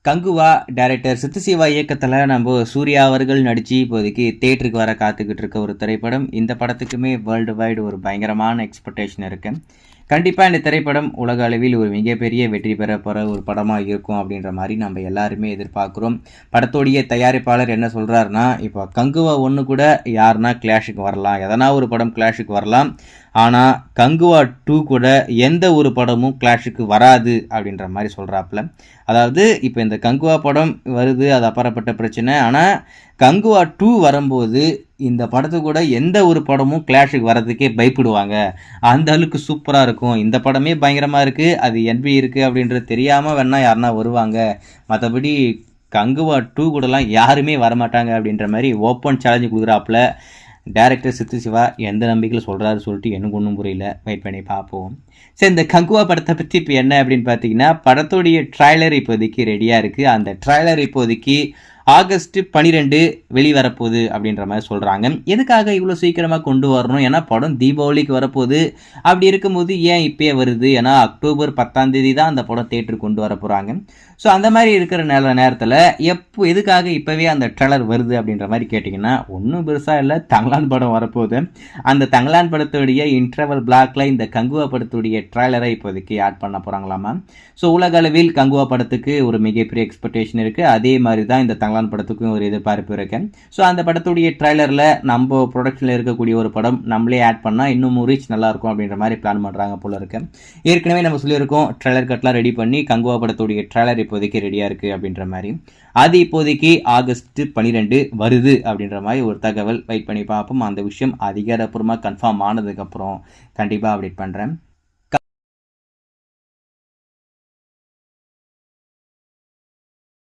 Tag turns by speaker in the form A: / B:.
A: Kanguva director சித்துசிவா இயக்கத்தில் நம்ம சூர்யா அவர்கள் நடித்து இப்போதைக்கு தேட்டருக்கு வர காத்துக்கிட்டு இருக்க ஒரு திரைப்படம். இந்த படத்துக்குமே வேர்ல்டு வைடு ஒரு பயங்கரமான எக்ஸ்பெக்டேஷன் இருக்குது. கண்டிப்பாக இந்த திரைப்படம் உலக அளவில் ஒரு மிகப்பெரிய வெற்றி பெற போகிற ஒரு படமாக இருக்கும் அப்படின்ற மாதிரி நம்ம எல்லாருமே எதிர்பார்க்குறோம். படத்தோடைய தயாரிப்பாளர் என்ன சொல்கிறாருன்னா, இப்போ கங்குவா 1 கூட யாருன்னா கிளாஷுக்கு வரலாம், எதனா ஒரு படம் கிளாஷுக்கு வரலாம், ஆனால் கங்குவா 2 கூட எந்த ஒரு படமும் கிளாஷுக்கு வராது அப்படின்ற மாதிரி சொல்கிறாப்புல. அதாவது இப்போ இந்த கங்குவா படம் வருது, அது அப்பாற்பட்ட பிரச்சனை. ஆனால் கங்குவா 2 வரும்போது இந்த படத்து கூட எந்த ஒரு படமும் கிளாஷுக்கு வர்றதுக்கே பயப்படுவாங்க. அந்த அளவுக்கு சூப்பராக இருக்கும். இந்த படமே பயங்கரமாக இருக்குது, அது எப்படி இருக்குது அப்படின்றது தெரியாமல் வேணா யாருன்னா வருவாங்க. மற்றபடி கங்குவா 2 கூடலாம் யாருமே வரமாட்டாங்க அப்படின்ற மாதிரி ஓப்பன் சேலஞ்சு கொடுக்குறாப்புல டைரக்டர் சித்துசிவா. எந்த நம்பிக்கையில் சொல்கிறாரு சொல்லிட்டு எனக்கு ஒன்றும் புரியல. வெயிட் பண்ணி பார்ப்போம். சரி, இந்த கங்குவா படத்தை பற்றி இப்போ என்ன அப்படின்னு பார்த்தீங்கன்னா, படத்துடைய ட்ரைலர் இப்போதைக்கு ரெடியாக இருக்குது. அந்த ட்ரைலர் இப்போதைக்கு ஆகஸ்ட் 12 வெளிவரப்போகுது அப்படின்ற மாதிரி சொல்கிறாங்க. எதுக்காக இவ்வளோ சீக்கிரமாக கொண்டு வரணும்? ஏன்னா படம் தீபாவளிக்கு வரப்போகுது. அப்படி இருக்கும்போது ஏன் இப்போயே வருது? ஏன்னா அக்டோபர் 10 தான் அந்த படம் தேட்டருக்கு கொண்டு வர போகிறாங்க. ஸோ அந்த மாதிரி இருக்கிற நேரத்தில் எதுக்காக இப்போவே அந்த ட்ரெய்லர் வருது அப்படின்ற மாதிரி கேட்டிங்கன்னா, ஒன்றும் பெருசாக இல்லை, தங்கலான் படம் வரப்போகுது. அந்த தங்கலான் படத்துடைய இன்டர்வல் பிளாக்ல இந்த கங்குவா படத்துடைய ட்ரெய்லரை இப்போதைக்கு ஆட் பண்ண போகிறாங்களாமா. ஸோ உலக அளவில் கங்குவா படத்துக்கு ஒரு மிகப்பெரிய எக்ஸ்பெக்டேஷன் இருக்குது. அதே மாதிரி தான் இந்த தங்கலான் படத்துக்கும் ஒரு எதிர்பார்ப்பு இருக்கு. ஸோ அந்த படத்துடைய ட்ரெய்லரில் நம்ம ப்ரொடக்ஷனில் இருக்கக்கூடிய ஒரு படம் நம்மளே ஆட் பண்ணால் இன்னும் ரீச் நல்லாயிருக்கும் அப்படின்ற மாதிரி பிளான் பண்ணுறாங்க போல இருக்கு. ஏற்கனவே நம்ம சொல்லியிருக்கோம், ட்ரெய்லர் கட்லாம் ரெடி பண்ணி கங்குவா படத்துடைய ட்ரெய்லர் இப்போதைக்கு ரெடியாக இருக்குது அப்படின்ற மாதிரி. அது இப்போதைக்கு ஆகஸ்ட் 12 வருது அப்படின்ற மாதிரி ஒரு தகவல். வெயிட் பண்ணி பார்ப்போம். அந்த விஷயம் அதிகாரப்பூர்வமாக கன்ஃபார்ம் ஆனதுக்கப்புறம் கண்டிப்பாக அப்டேட் பண்ணுறேன்.